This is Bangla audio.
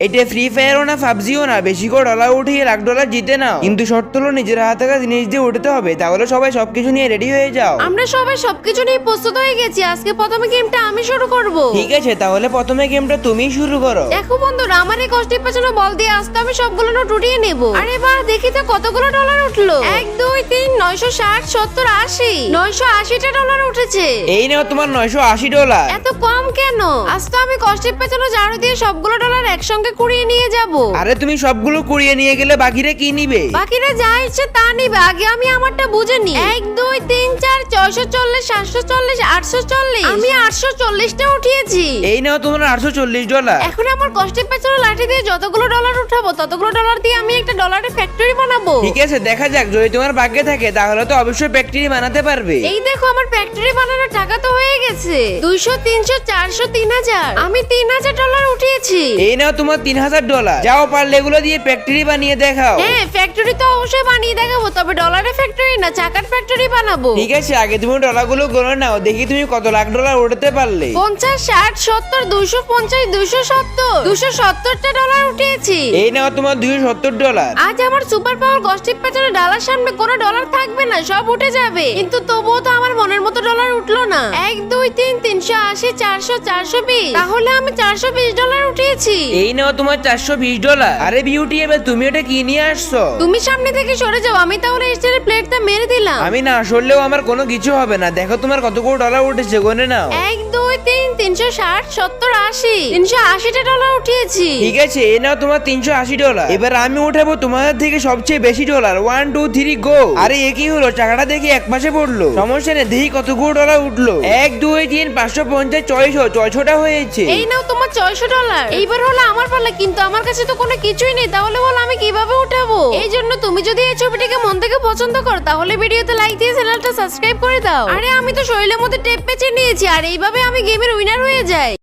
এটা ফ্রি ফায়ারও না পাবজিও না, বেশি করে ডলার উঠিয়ে লাখ ডলার জিতে নাও, কিন্তু শর্ত হলো নিজের হাতে থাকা জিনিস দিয়ে উঠতে হবে। তাহলে সবাই সবকিছু নিয়ে রেডি হয়ে যাও। আমরা সবাই সবকিছু নিয়ে প্রস্তুত হয়ে গেছি। আজকে প্রথমে গেমটা আমি শুরু করব। ঠিক আছে, তাহলে প্রথমে গেমটা তুমিই শুরু করো। দেখো বন্ধুরা, আমার এই কষ্টের পেছনে বল দিয়ে আসতে আমি সবগুলো নোট উঠিয়ে নেব। আরে বাহ, দেখি তো কতগুলো ডলার উঠলো। 1 2 3 960 70 80 980টা ডলার উঠেছে। এই নাও তোমার 980 ডলার। এত কম কেন? আজ তো আমি কষ্টের পেছনে ঝাড়ু দিয়ে সবগুলো ডলার একসঙ্গে কুড়িয়ে নিয়ে যাব। আরে তুমি সবগুলো কুড়িয়ে নিয়ে গেলে বাকিরা কি নিবে? বাকিরা যা ইচ্ছে তা নিবে, আগে আমি আমারটা বুঝে নি। 1 2 3 4 640 740 840 আমি 840টা উঠিয়েছি। এই নাও তোমার 840 ডলার। এখন আমার কষ্টের পেছনে লাঠি দিয়ে যতগুলো ডলার উঠাবো ততগুলো ডলার দিয়ে আমি একটা ডলারের ফ্যাক্টরি বানাবো। ঠিক আছে, দেখা যাক, যদি তোমার ভাগ্যে থাকে তাহলে তো অবশ্যই ফ্যাক্টরি বানাতে পারবে। এই দেখো, আমার ফ্যাক্টরি বানানোর টাকা তো হয়ে গেছে। 200 300 400 3000 আমি 3000 ডলার উঠিয়েছি। এই নাও তোমার 3000 ডলার। যাও, পারলে এগুলো দিয়ে ফ্যাক্টরি বানিয়ে দেখাও। হ্যাঁ, ফ্যাক্টরি তো অবশ্যই বানিয়ে দেখাবো, তবে ডলারের ফ্যাক্টরি না, চাকার ফ্যাক্টরি বানাবো। ঠিক আছে, আগে তুমি ডলারগুলো গণে নাও, দেখি তুমি কত লাখ ডলার উঠাতে পারলে। 50 60 70 250 270 270টা ডলার উঠিয়েছি। এই নাও তোমার 270 ডলার। আজ আমার সুপার পাওয়ার কষ্টের পেছনে ডালার সামনে কোনো ডলার থাকবে না, সব উঠে যাবে। কিন্তু তবুও তো আমার মনের মতো ডলার উঠলো না। 1 2 3 380 400 420 তাহলে আমি 420 ডলার উঠিয়েছি। এই নাও তোমার 420 ডলার। আরে বিউটি, এবার তুমি এটা কি নিয়ে আসছো? তুমি সামনে থেকে সরে যাও, আমি তাহলে স্টারের প্লেটটা মেরে দিলাম। আমি না সরলেও আমার কোনো কিছু হবে না। দেখো তোমার কতগুলো ডলার উঠেছে, গনে নাও। 1 2 3 360 70 80 380টা ডলার উঠিয়েছি। ঠিক আছে, এই নাও তোমার 380 ডলার। এবার আমি উঠাবো তোমাদের থেকে সবচেয়ে বেশি ডলার। 1 2 3 গো। আরে এ কি হলো, টাকাটা দেখি এক পাশে পড়লো। সমস্যা নেই, দেখি কতগুলো ডলার উঠলো। 1 2 3 550 600টা হয়েছে। এই নাও তোমার 600 ডলার। এইবার হলো আমার পালা, কিন্তু আমার কাছে তো কোনো কিছুই নেই। তাহলে বল আমি কিভাবে উঠাবো? এই জন্য তুমি যদি এই ছবিটাকে মন থেকে পছন্দ করো তাহলে ভিডিওতে লাইক দিয়ে চ্যানেলটা সাবস্ক্রাইব করে দাও। আরে আমি তো শরীরের মধ্যে টেপ পেঁচে নিয়েছি, আর এইভাবে আমি গেমের উইনার হয়ে যাই।